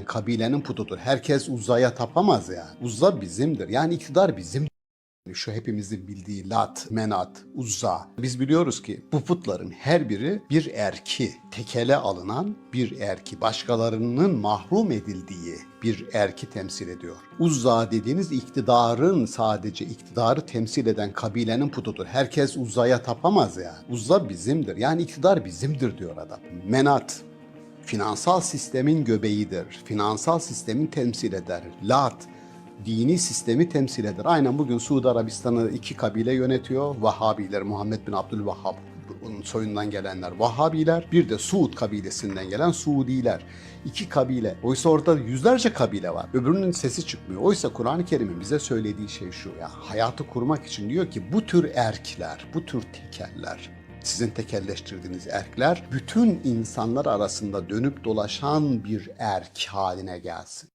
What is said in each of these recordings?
kabilenin putudur. Herkes Uzza'ya tapamaz yani. Uzza bizimdir. Yani iktidar bizim. Şu hepimizin bildiği Lat, Menat, Uzza. Biz biliyoruz ki bu putların her biri bir erki, tekele alınan bir erki, başkalarının mahrum edildiği bir erki temsil ediyor. Uzza dediğiniz iktidarın, sadece iktidarı temsil eden kabilenin putudur. Herkes Uzza'ya tapamaz yani. Uzza bizimdir. Yani iktidar bizimdir diyor adam. Menat finansal sistemin göbeğidir. Finansal sistemin temsil eder. Lat dini sistemi temsil eder. Aynen bugün Suudi Arabistan'ı iki kabile yönetiyor. Vahhabiler, Muhammed bin Abdülvahhab, onun soyundan gelenler Vahhabiler, bir de Suud kabilesinden gelen Suudiler. İki kabile. Oysa orada yüzlerce kabile var. Öbürünün sesi çıkmıyor. Oysa Kur'an-ı Kerim'in bize söylediği şey şu ya. Hayatı kurmak için diyor ki bu tür erkler, bu tür tekeller, sizin tekelleştirdiğiniz erkler bütün insanlar arasında dönüp dolaşan bir erk haline gelsin.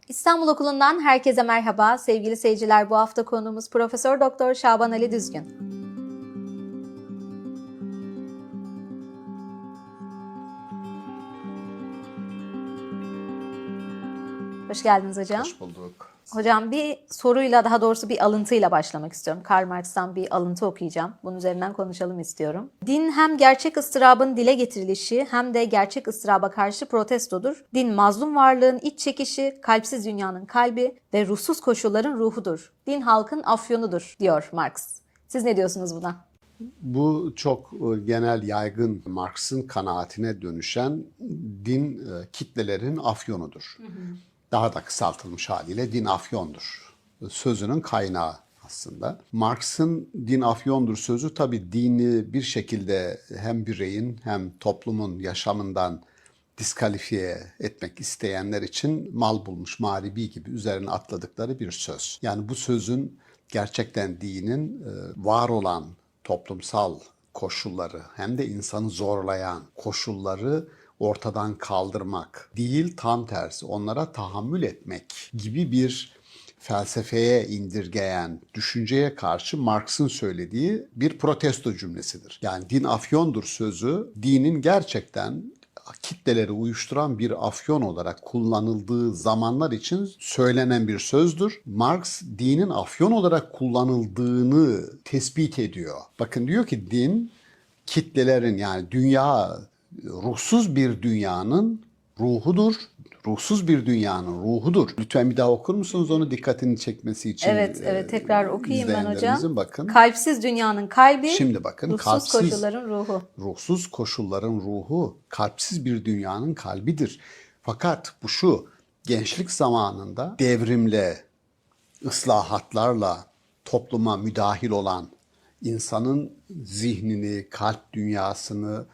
İstanbul Okulu'ndan herkese merhaba. Sevgili seyirciler, bu hafta konuğumuz Profesör Doktor Şaban Ali Düzgün. Hoş geldiniz hocam. Hoş bulduk. Hocam bir soruyla, daha doğrusu bir alıntıyla başlamak istiyorum. Karl Marx'tan bir alıntı okuyacağım. Bunun üzerinden konuşalım istiyorum. Din hem gerçek ıstırabın dile getirilişi hem de gerçek ıstıraba karşı protestodur. Din mazlum varlığın iç çekişi, kalpsiz dünyanın kalbi ve ruhsuz koşulların ruhudur. Din halkın afyonudur diyor Marx. Siz ne diyorsunuz buna? Bu çok genel, yaygın Marx'ın kanaatine dönüşen din kitlelerin afyonudur. Daha da kısaltılmış haliyle din afyondur. Sözünün kaynağı aslında. Marx'ın din afyondur sözü tabii dini bir şekilde hem bireyin hem toplumun yaşamından diskalifiye etmek isteyenler için mal bulmuş mağribi gibi üzerine atladıkları bir söz. Yani bu sözün gerçekten dinin var olan toplumsal koşulları hem de insanı zorlayan koşulları ortadan kaldırmak değil, tam tersi onlara tahammül etmek gibi bir felsefeye indirgeyen düşünceye karşı Marx'ın söylediği bir protesto cümlesidir. Yani din afyondur sözü dinin gerçekten kitleleri uyuşturan bir afyon olarak kullanıldığı zamanlar için söylenen bir sözdür. Marx dinin afyon olarak kullanıldığını tespit ediyor. Bakın diyor ki din kitlelerin, yani dünya ruhsuz bir dünyanın ruhudur. Ruhsuz bir dünyanın ruhudur. Lütfen bir daha okur musunuz onu, dikkatini çekmesi için? Evet, tekrar okuyayım ben hocam. İzleyenlerimizin bakın. Kalpsiz dünyanın kalbi, Şimdi bakın, ruhsuz koşulların ruhu. Ruhsuz koşulların ruhu, kalpsiz bir dünyanın kalbidir. Fakat bu şu, gençlik zamanında devrimle, ıslahatlarla topluma müdahil olan, insanın zihnini, kalp dünyasını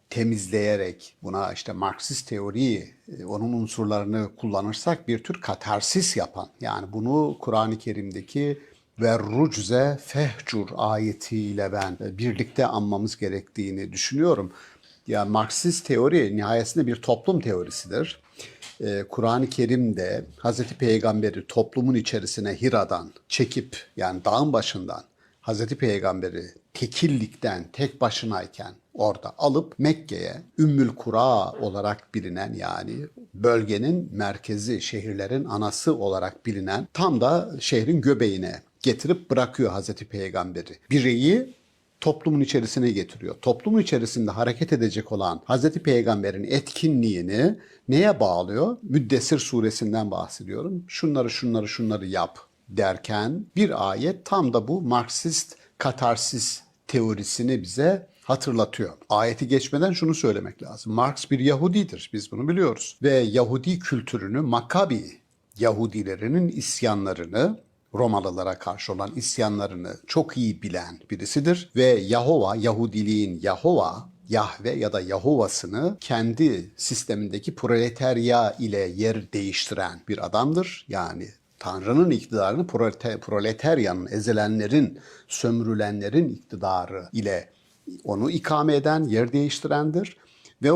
temizleyerek, buna işte Marksist teoriyi, onun unsurlarını kullanırsak bir tür katarsis yapan, yani bunu Kur'an-ı Kerim'deki ve rucze fehcur ayetiyle ben birlikte anmamız gerektiğini düşünüyorum. Yani Marksist teori nihayetinde bir toplum teorisidir. Kur'an-ı Kerim'de Hazreti Peygamber'i toplumun içerisine Hira'dan çekip, yani dağın başından Hazreti Peygamber'i tekillikten, tek başınayken orada alıp Mekke'ye, Ümmül Kura olarak bilinen, yani bölgenin merkezi, şehirlerin anası olarak bilinen tam da şehrin göbeğine getirip bırakıyor Hazreti Peygamber'i. Bireyi toplumun içerisine getiriyor. Toplumun içerisinde hareket edecek olan Hazreti Peygamber'in etkinliğini neye bağlıyor? Müddessir suresinden bahsediyorum. Şunları yap derken bir ayet tam da bu Marksist katarsis teorisini bize hatırlatıyor. Ayeti geçmeden şunu söylemek lazım. Marx bir Yahudidir. Biz bunu biliyoruz. Ve Yahudi kültürünü, Makabi Yahudilerinin isyanlarını, Romalılara karşı olan isyanlarını çok iyi bilen birisidir. Ve Yahova, Yahudiliğin Yahve ya da Yahovasını kendi sistemindeki proletarya ile yer değiştiren bir adamdır. Yani Tanrı'nın iktidarını proletaryanın, ezilenlerin, sömürülenlerin iktidarı ile onu ikame eden, yer değiştirendir. Ve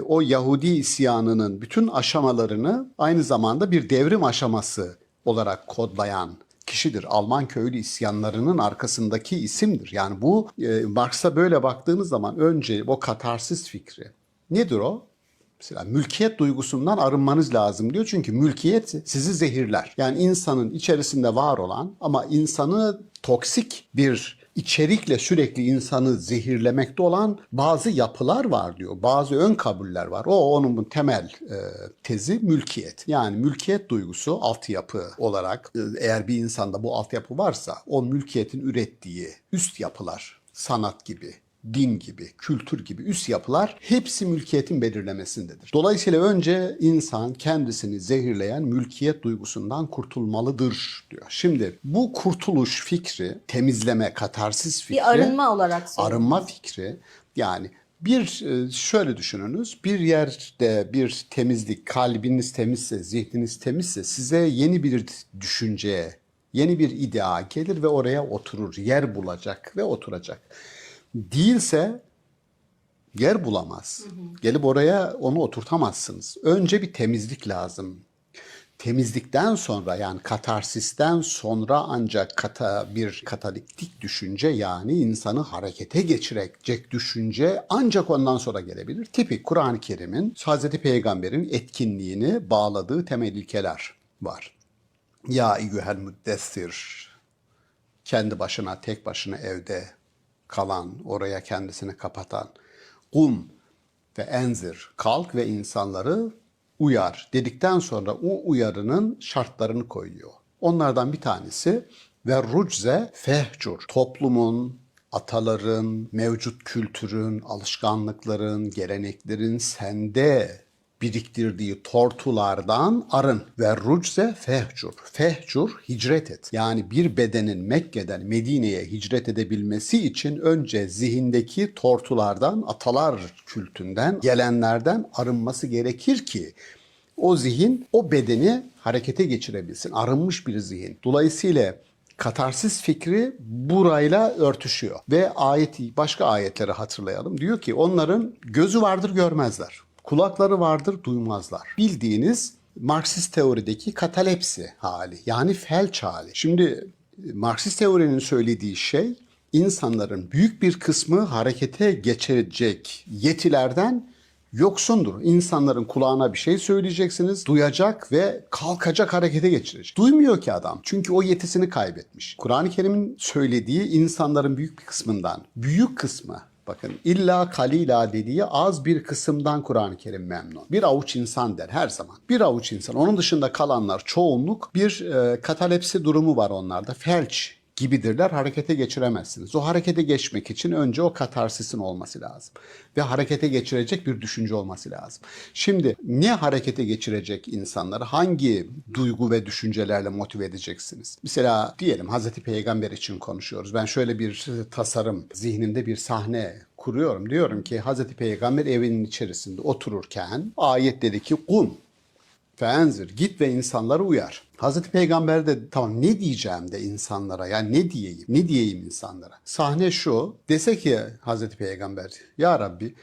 o Yahudi isyanının bütün aşamalarını aynı zamanda bir devrim aşaması olarak kodlayan kişidir. Alman köylü isyanlarının arkasındaki isimdir. Yani bu Marx'a böyle baktığınız zaman önce o katarsis fikri. Nedir o? Mesela mülkiyet duygusundan arınmanız lazım diyor. Çünkü mülkiyet sizi zehirler. Yani insanın içerisinde var olan ama insanı toksik bir içerikle sürekli insanı zehirlemekte olan bazı yapılar var diyor. Bazı ön kabuller var. Onun temel tezi mülkiyet. Yani mülkiyet duygusu altyapı olarak eğer bir insanda bu altyapı varsa o mülkiyetin ürettiği üst yapılar, sanat gibi, din gibi, kültür gibi üst yapılar hepsi mülkiyetin belirlemesindedir. Dolayısıyla önce insan kendisini zehirleyen mülkiyet duygusundan kurtulmalıdır diyor. Şimdi bu kurtuluş fikri, temizleme, katarsis fikri, bir arınma olarak söylüyor. Arınma fikri yani şöyle düşününüz, bir yerde bir temizlik, kalbiniz temizse, zihniniz temizse size yeni bir düşünce, yeni bir idea gelir ve oraya oturur, yer bulacak ve oturacak. Değilse yer bulamaz. Gelip oraya onu oturtamazsınız. Önce bir temizlik lazım. Temizlikten sonra yani katarsisten sonra ancak bir katalitik düşünce yani insanı harekete geçirecek düşünce ancak ondan sonra gelebilir. Tipik Kur'an-ı Kerim'in Hazreti Peygamber'in etkinliğini bağladığı temel ilkeler var. Ya eyyuhel müddessir, kendi başına tek başına evde kalan, oraya kendisini kapatan, kum ve enzir, kalk ve insanları uyar dedikten sonra o uyarının şartlarını koyuyor. Onlardan bir tanesi ve rucze fehcur, toplumun, ataların, mevcut kültürün, alışkanlıkların, geleneklerin sende biriktirdiği tortulardan arın. Ve rucze fehcur. Fehcur hicret et. Yani bir bedenin Mekke'den Medine'ye hicret edebilmesi için önce zihindeki tortulardan, atalar kültünden, gelenlerden arınması gerekir ki o zihin o bedeni harekete geçirebilsin. Arınmış bir zihin. Dolayısıyla katarsis fikri burayla örtüşüyor. Ve başka ayetleri hatırlayalım. Diyor ki onların gözü vardır görmezler. Kulakları vardır duymazlar. Bildiğiniz Marksist teorideki katalepsi hali yani felç hali. Şimdi Marksist teorinin söylediği şey insanların büyük bir kısmı harekete geçecek yetilerden yoksundur. İnsanların kulağına bir şey söyleyeceksiniz, duyacak ve kalkacak, harekete geçirecek. Duymuyor ki adam. Çünkü o yetisini kaybetmiş. Kur'an-ı Kerim'in söylediği insanların büyük bir kısmından, büyük kısmı, bakın illa kalila dediği az bir kısımdan Kur'an-ı Kerim memnun. Bir avuç insan der her zaman. Bir avuç insan. Onun dışında kalanlar çoğunluk bir katalepsi durumu var onlarda. Felç gibidirler, harekete geçiremezsiniz. O harekete geçmek için önce o katarsisin olması lazım. Ve harekete geçirecek bir düşünce olması lazım. Şimdi ne harekete geçirecek insanları, hangi duygu ve düşüncelerle motive edeceksiniz? Mesela diyelim Hazreti Peygamber için konuşuyoruz. Ben şöyle bir tasarım, zihnimde bir sahne kuruyorum. Diyorum ki Hazreti Peygamber evinin içerisinde otururken ayet dedi ki kum feenzir, git ve insanları uyar. Hazreti Peygamber de tamam ne diyeceğim de insanlara, yani ne diyeyim? Ne diyeyim insanlara? Sahne şu, dese ki Hazreti Peygamber, ya Rabbi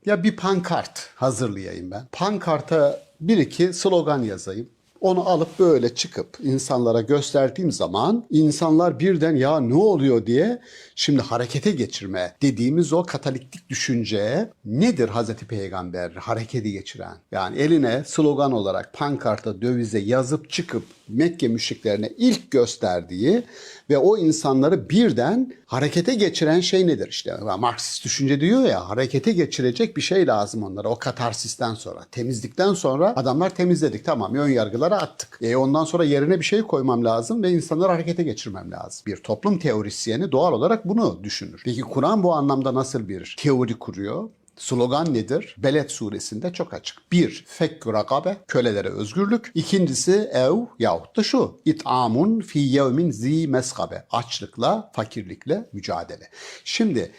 ya bir pankart hazırlayayım ben. Pankarta bir iki slogan yazayım. Onu alıp böyle çıkıp insanlara gösterdiğim zaman insanlar birden ya ne oluyor diye şimdi harekete geçirme dediğimiz o katalitik düşünce nedir Hazreti Peygamber harekete geçiren? Yani eline slogan olarak pankarta dövize yazıp çıkıp Mekke müşriklerine ilk gösterdiği ve o insanları birden harekete geçiren şey nedir? İşte Marksist düşünce diyor ya harekete geçirecek bir şey lazım onlara o katarsisten sonra. Temizlikten sonra adamlar temizledik tamam ön yargıları attık. Ondan sonra yerine bir şey koymam lazım ve insanları harekete geçirmem lazım. Bir toplum teorisyeni doğal olarak bunu düşünür. Peki Kur'an bu anlamda nasıl bir teori kuruyor? Slogan nedir? Beled suresinde çok açık. 1. Fekkü rakabe, kölelere özgürlük. İkincisi ev yahut da şu. İt'amun fi yevmin zi meskabe. Açlıkla, fakirlikle mücadele. Şimdi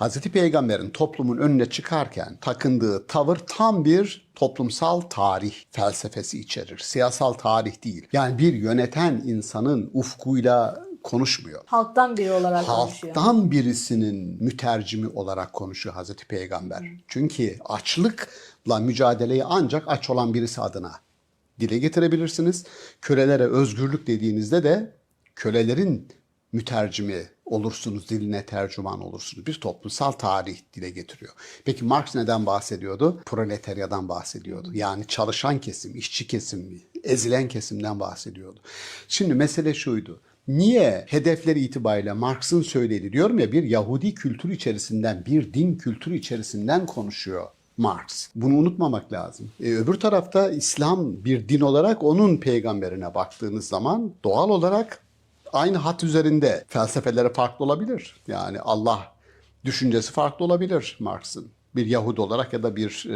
Hazreti Peygamber'in toplumun önüne çıkarken takındığı tavır tam bir toplumsal tarih felsefesi içerir. Siyasal tarih değil. Yani bir yöneten insanın ufkuyla konuşmuyor. Halktan biri olarak konuşuyor. Halktan birisinin mütercimi olarak konuşuyor Hazreti Peygamber. Çünkü açlıkla mücadeleyi ancak aç olan birisi adına dile getirebilirsiniz. Kölelere özgürlük dediğinizde de kölelerin mütercimi olursunuz, diline tercüman olursunuz. Bir toplumsal tarih dile getiriyor. Peki Marx neden bahsediyordu? Proletaryadan bahsediyordu. Yani çalışan kesim, işçi kesim, ezilen kesimden bahsediyordu. Şimdi mesele şuydu. Niye hedefleri itibariyle Marx'ın söylediği diyorum ya bir Yahudi kültürü içerisinden, bir din kültürü içerisinden konuşuyor Marx. Bunu unutmamak lazım. Öbür tarafta İslam bir din olarak onun peygamberine baktığınız zaman doğal olarak aynı hat üzerinde felsefeleri farklı olabilir. Yani Allah düşüncesi farklı olabilir Marx'ın. Bir Yahudi olarak ya da bir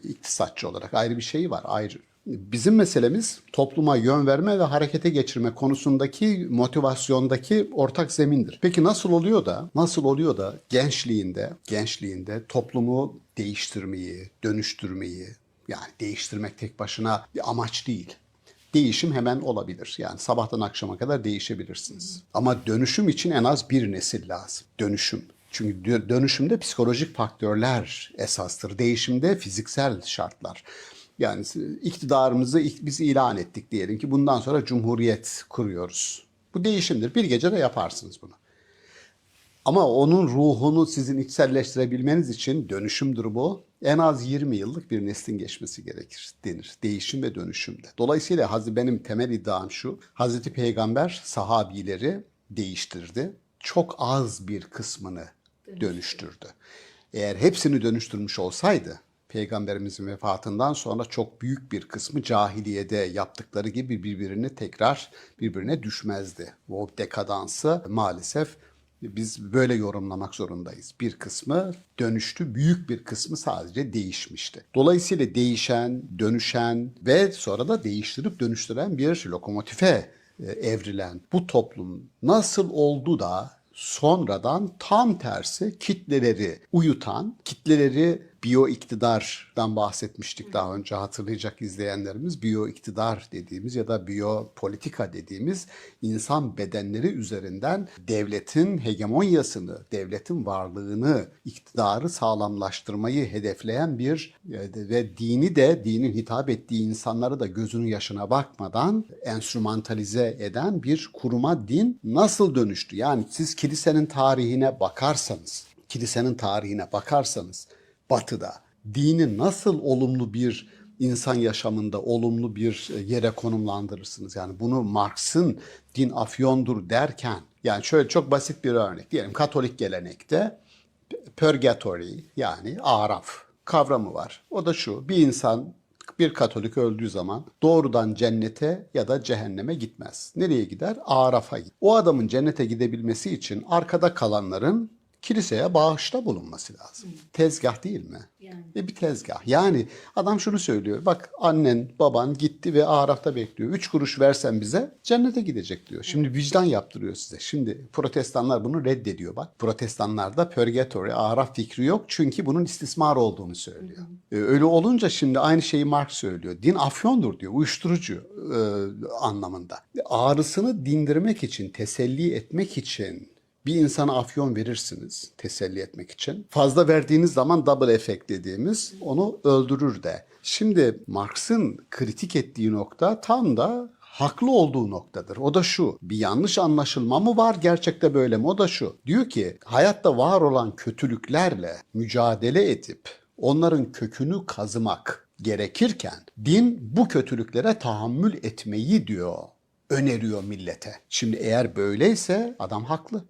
iktisatçı olarak ayrı bir şeyi var. Ayrı. Bizim meselemiz topluma yön verme ve harekete geçirme konusundaki motivasyondaki ortak zemindir. Peki nasıl oluyor da gençliğinde toplumu değiştirmeyi, dönüştürmeyi, yani değiştirmek tek başına bir amaç değil. Değişim hemen olabilir. Yani sabahtan akşama kadar değişebilirsiniz. Ama dönüşüm için en az bir nesil lazım. Dönüşüm. Çünkü dönüşümde psikolojik faktörler esastır. Değişimde fiziksel şartlar. Yani iktidarımızı biz ilan ettik diyelim ki bundan sonra cumhuriyet kuruyoruz. Bu değişimdir. Bir gecede yaparsınız bunu. Ama onun ruhunu sizin içselleştirebilmeniz için dönüşümdür bu. En az 20 yıllık bir neslin geçmesi gerekir denir. Değişim ve dönüşümde. Dolayısıyla benim temel iddiam şu. Hazreti Peygamber sahabileri değiştirdi. Çok az bir kısmını dönüştürdü. Eğer hepsini dönüştürmüş olsaydı Peygamberimizin vefatından sonra çok büyük bir kısmı cahiliyede yaptıkları gibi birbirine düşmezdi. O dekadansı maalesef biz böyle yorumlamak zorundayız. Bir kısmı dönüştü, büyük bir kısmı sadece değişmişti. Dolayısıyla değişen, dönüşen ve sonra da değiştirip dönüştüren bir lokomotife evrilen bu toplum nasıl oldu da sonradan tam tersi kitleleri uyutan, kitleleri biyo iktidardan bahsetmiştik daha önce hatırlayacak izleyenlerimiz. Biyo iktidar dediğimiz ya da biyopolitika dediğimiz insan bedenleri üzerinden devletin hegemonyasını, devletin varlığını, iktidarı sağlamlaştırmayı hedefleyen ve dinin hitap ettiği insanları da gözünün yaşına bakmadan enstrümantalize eden bir kuruma din nasıl dönüştü? Yani siz kilisenin tarihine bakarsanız Batı'da dini nasıl olumlu bir insan yaşamında olumlu bir yere konumlandırırsınız? Yani bunu Marx'ın din afyondur derken, yani şöyle çok basit bir örnek diyelim, Katolik gelenekte purgatory yani araf kavramı var. O da şu: bir insan, bir Katolik öldüğü zaman doğrudan cennete ya da cehenneme gitmez. Nereye gider? Araf'a gider. O adamın cennete gidebilmesi için arkada kalanların kiliseye bağışta bulunması lazım. Tezgah değil mi? Yani. Bir tezgah. Yani adam şunu söylüyor. Bak, annen, baban gitti ve Araf'ta bekliyor. 3 kuruş versen bize cennete gidecek diyor. Şimdi vicdan yaptırıyor size. Şimdi protestanlar bunu reddediyor bak. Protestanlarda purgatory, Araf fikri yok. Çünkü bunun istismar olduğunu söylüyor. Öyle olunca şimdi aynı şeyi Marx söylüyor. Din afyondur diyor. Uyuşturucu anlamında. Ağrısını dindirmek için, teselli etmek için bir insana afyon verirsiniz teselli etmek için. Fazla verdiğiniz zaman double effect dediğimiz onu öldürür de. Şimdi Marx'ın kritik ettiği nokta tam da haklı olduğu noktadır. O da şu: bir yanlış anlaşılma mı var, gerçekte böyle mi? O da şu: diyor ki hayatta var olan kötülüklerle mücadele edip onların kökünü kazımak gerekirken din bu kötülüklere tahammül etmeyi öneriyor millete. Şimdi eğer böyleyse adam haklı.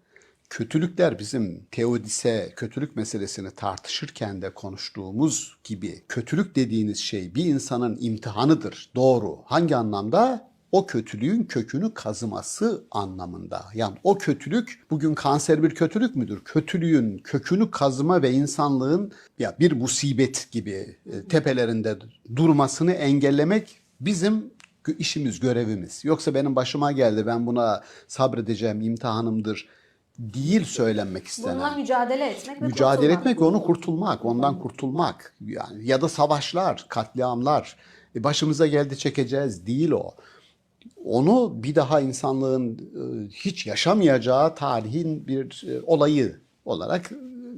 Kötülükler bizim teodise, kötülük meselesini tartışırken de konuştuğumuz gibi kötülük dediğiniz şey bir insanın imtihanıdır. Doğru. Hangi anlamda? O kötülüğün kökünü kazıması anlamında. Yani o kötülük bugün kanser bir kötülük müdür? Kötülüğün kökünü kazıma ve insanlığın bir musibet gibi tepelerinde durmasını engellemek bizim işimiz, görevimiz. Yoksa benim başıma geldi, ben buna sabredeceğim, imtihanımdır değil söylenmek istenen. Bununla mücadele etmek ve Mücadele kurtulmak. etmek ve onu kurtulmak, ondan kurtulmak. Yani ya da savaşlar, katliamlar. Başımıza geldi çekeceğiz değil o. Onu bir daha insanlığın hiç yaşamayacağı tarihin bir olayı olarak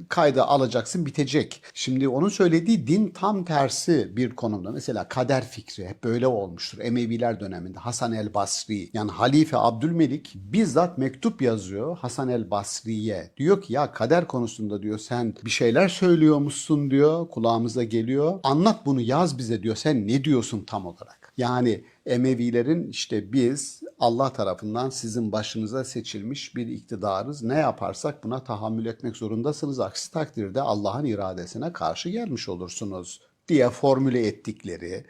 kayda alacaksın, bitecek. Şimdi onun söylediği din tam tersi bir konumda. Mesela kader fikri hep böyle olmuştur. Emeviler döneminde Hasan el Basri, yani Halife Abdülmelik bizzat mektup yazıyor Hasan el Basri'ye. Diyor ki ya kader konusunda diyor sen bir şeyler söylüyormuşsun diyor, kulağımıza geliyor. Anlat bunu, yaz bize diyor, sen ne diyorsun tam olarak? Yani Emevilerin işte biz Allah tarafından sizin başınıza seçilmiş bir iktidarız. Ne yaparsak buna tahammül etmek zorundasınız. Aksi takdirde Allah'ın iradesine karşı gelmiş olursunuz diye formüle ettikleri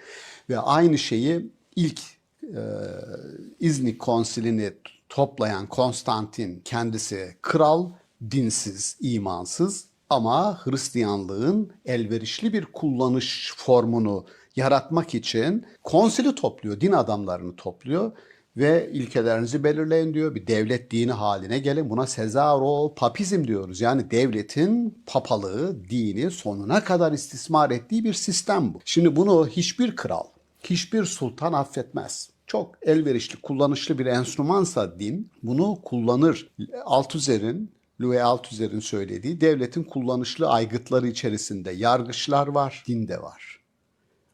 ve aynı şeyi ilk İznik Konsili'ni toplayan Konstantin kendisi kral, dinsiz, imansız ama Hristiyanlığın elverişli bir kullanış formunu yaratmak için konsili topluyor, din adamlarını topluyor ve ilkelerinizi belirleyin diyor. Bir devlet dini haline gelin. Buna Sezaro papizm diyoruz. Yani devletin papalığı, dini sonuna kadar istismar ettiği bir sistem bu. Şimdi bunu hiçbir kral, hiçbir sultan affetmez. Çok elverişli, kullanışlı bir enstrümansa din bunu kullanır. Louis Althusser'in söylediği devletin kullanışlı aygıtları içerisinde yargıçlar var, din de var.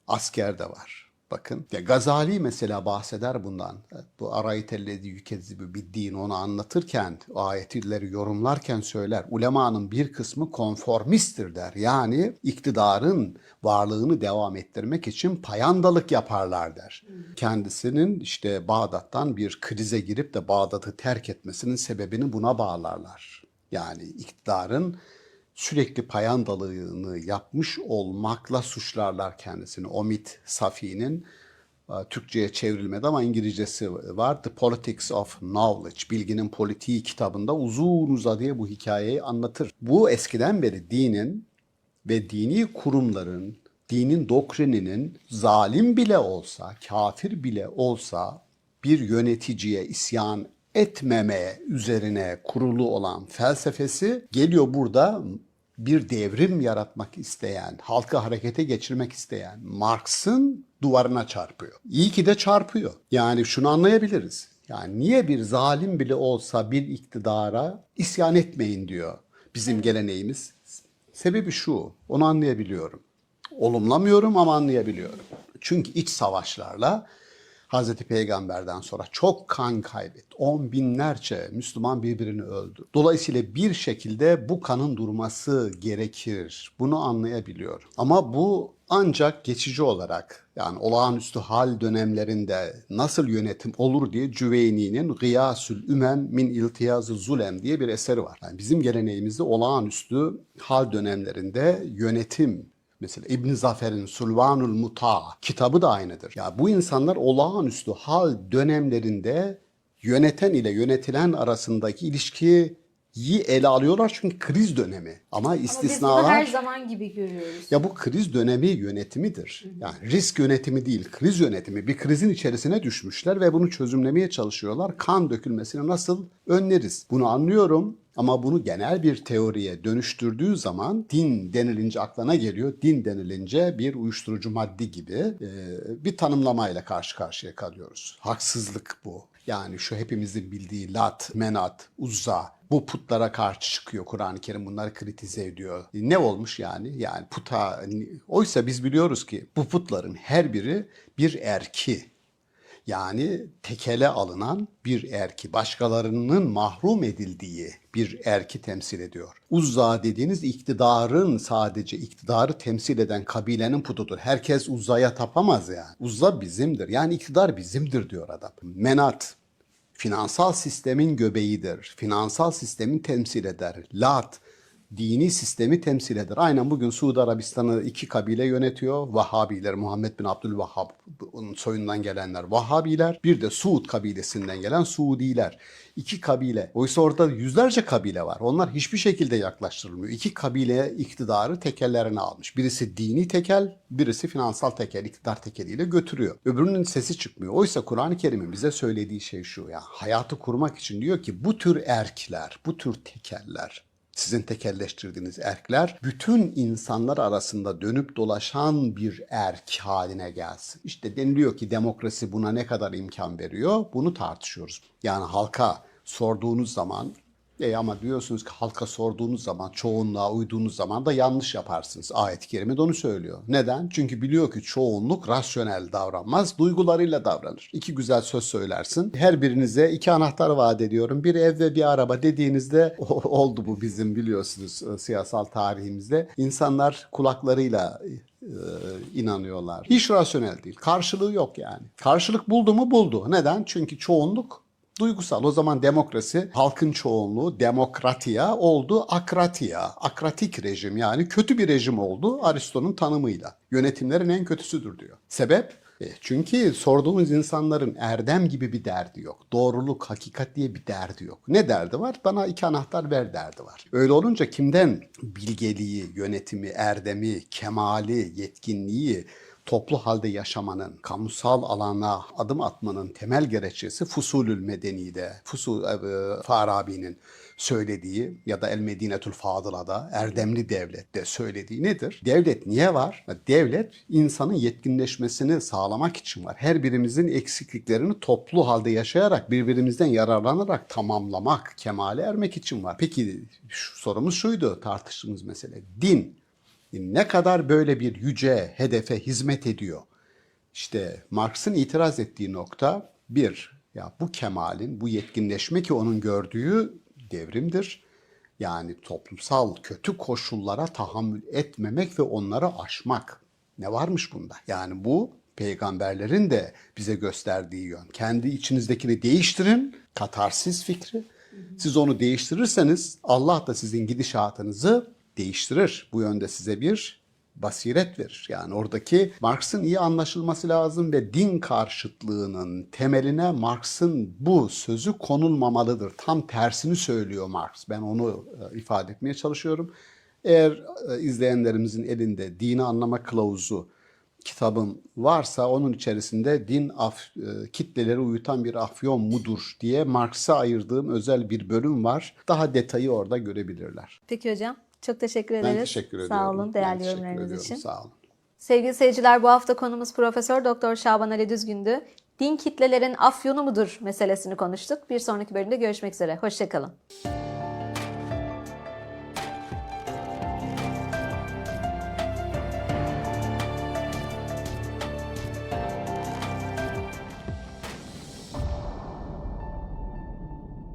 Asker de var. Bakın ya Gazali mesela bahseder bundan. Bu arayitellezi yükezzibi bir din onu anlatırken, ayetleri yorumlarken söyler. Ulemanın bir kısmı konformisttir der. Yani iktidarın varlığını devam ettirmek için payandalık yaparlar der. Kendisinin işte Bağdat'tan bir krize girip de Bağdat'ı terk etmesinin sebebini buna bağlarlar. Yani iktidarın sürekli payandalığını yapmış olmakla suçlarlar kendisini. Omid Safi'nin Türkçe'ye çevrilmedi ama İngilizcesi var. The Politics of Knowledge, Bilginin Politiği kitabında uzun uzadıya bu hikayeyi anlatır. Bu eskiden beri dinin ve dini kurumların, dinin doktrininin zalim bile olsa, kafir bile olsa bir yöneticiye isyan etmeme üzerine kurulu olan felsefesi geliyor burada bir devrim yaratmak isteyen, halkı harekete geçirmek isteyen Marx'ın duvarına çarpıyor. İyi ki de çarpıyor. Yani şunu anlayabiliriz. Yani niye bir zalim bile olsa bir iktidara isyan etmeyin diyor bizim geleneğimiz. Sebebi şu, onu anlayabiliyorum. Olumlamıyorum ama anlayabiliyorum. Çünkü iç savaşlarla Hazreti Peygamber'den sonra çok kan kaybetti. 10 binlerce Müslüman birbirini öldü. Dolayısıyla bir şekilde bu kanın durması gerekir. Bunu anlayabiliyorum. Ama bu ancak geçici olarak, yani olağanüstü hal dönemlerinde nasıl yönetim olur diye Cüveyni'nin Gıyasül Ümen min İltiyazı Zulem diye bir eseri var. Yani bizim geleneğimizde olağanüstü hal dönemlerinde yönetim, mesela İbn Zafer'in Sulvanul Muta kitabı da aynıdır. Ya bu insanlar olağanüstü hal dönemlerinde yöneten ile yönetilen arasındaki ilişkiyi ele alıyorlar çünkü kriz dönemi. Ama istisnalar... Ama biz bunu her zaman gibi görüyoruz. Ya bu kriz dönemi yönetimidir. Yani risk yönetimi değil, kriz yönetimi. Bir krizin içerisine düşmüşler ve bunu çözümlemeye çalışıyorlar. Kan dökülmesini nasıl önleriz? Bunu anlıyorum. Ama bunu genel bir teoriye dönüştürdüğü zaman din denilince aklına geliyor. Din denilince bir uyuşturucu madde gibi bir tanımlamayla karşı karşıya kalıyoruz. Haksızlık bu. Yani şu hepimizin bildiği Lat, Menat, Uzza, bu putlara karşı çıkıyor Kur'an-ı Kerim, bunları kritize ediyor. Ne olmuş yani? Yani puta, oysa biz biliyoruz ki bu putların her biri bir erki. Yani tekele alınan bir erki, başkalarının mahrum edildiği bir erki temsil ediyor. Uzza dediğiniz iktidarın, sadece iktidarı temsil eden kabilenin putudur. Herkes Uzza'ya tapamaz yani. Uzza bizimdir. Yani iktidar bizimdir diyor adam. Menat, finansal sistemin göbeğidir. Finansal sistemin temsil eder. Lat, dini sistemi temsil eder. Aynen bugün Suudi Arabistan'ı iki kabile yönetiyor. Vahhabiler, Muhammed bin Abdülvahhab'ın soyundan gelenler Vahhabiler. Bir de Suud kabilesinden gelen Suudiler. İki kabile. Oysa orada yüzlerce kabile var. Onlar hiçbir şekilde yaklaştırılmıyor. İki kabile iktidarı tekellerine almış. Birisi dini tekel, birisi finansal tekel, iktidar tekeliyle götürüyor. Öbürünün sesi çıkmıyor. Oysa Kur'an-ı Kerim'in bize söylediği şey şu ya. Hayatı kurmak için diyor ki bu tür erkler, bu tür tekeller, sizin tekelleştirdiğiniz erkler bütün insanlar arasında dönüp dolaşan bir erk haline gelsin. İşte deniliyor ki demokrasi buna ne kadar imkan veriyor? Bunu tartışıyoruz. Yani halka sorduğunuz zaman ama diyorsunuz ki halka sorduğunuz zaman, çoğunluğa uyduğunuz zaman da yanlış yaparsınız. Ayet-i Kerime de onu söylüyor. Neden? Çünkü biliyor ki çoğunluk rasyonel davranmaz, duygularıyla davranır. İki güzel söz söylersin. Her birinize iki anahtar vaat ediyorum. Bir ev ve bir araba dediğinizde oldu bu bizim biliyorsunuz siyasal tarihimizde. İnsanlar kulaklarıyla inanıyorlar. Hiç rasyonel değil. Karşılığı yok yani. Karşılık buldu mu buldu. Neden? Çünkü çoğunluk duygusal. O zaman demokrasi, halkın çoğunluğu demokratiya oldu akratiya. Akratik rejim yani kötü bir rejim oldu Aristo'nun tanımıyla. Yönetimlerin en kötüsüdür diyor. Sebep? Çünkü sorduğumuz insanların erdem gibi bir derdi yok. Doğruluk, hakikat diye bir derdi yok. Ne derdi var? Bana iki anahtar ver derdi var. Öyle olunca kimden bilgeliği, yönetimi, erdemi, kemali, yetkinliği, toplu halde yaşamanın, kamusal alana adım atmanın temel gerekçesi Fusulül Medeni'de, Farabi'nin söylediği ya da El Medinetül Fadıla'da erdemli devlette söylediği nedir? Devlet niye var? Devlet insanın yetkinleşmesini sağlamak için var. Her birimizin eksikliklerini toplu halde yaşayarak birbirimizden yararlanarak tamamlamak, kemale ermek için var. Peki sorumuz şuydu tartıştığımız mesele. Din ne kadar böyle bir yüce hedefe hizmet ediyor? İşte Marx'ın itiraz ettiği nokta bir, ya bu kemalin, bu yetkinleşme ki onun gördüğü devrimdir. Yani toplumsal kötü koşullara tahammül etmemek ve onları aşmak. Ne varmış bunda? Yani bu peygamberlerin de bize gösterdiği yön. Kendi içinizdekini değiştirin, katarsis fikri. Siz onu değiştirirseniz Allah da sizin gidişatınızı değiştirir. Bu yönde size bir basiret verir. Yani oradaki Marx'ın iyi anlaşılması lazım ve din karşıtlığının temeline Marx'ın bu sözü konulmamalıdır. Tam tersini söylüyor Marx. Ben onu ifade etmeye çalışıyorum. Eğer izleyenlerimizin elinde Dini Anlama Kılavuzu kitabım varsa onun içerisinde din kitleleri uyutan bir afyon mudur diye Marx'a ayırdığım özel bir bölüm var. Daha detayı orada görebilirler. Peki hocam. Çok teşekkür ederiz. Ben teşekkür ediyorum. Sağ olun değerli Ben teşekkür yorumlarınız ediyorum. için. Sağ olun. Sevgili seyirciler, bu hafta konumuz Profesör Doktor Şaban Ali Düzgün'dü. Din kitlelerin afyonu mudur meselesini konuştuk. Bir sonraki bölümde görüşmek üzere. Hoşça kalın.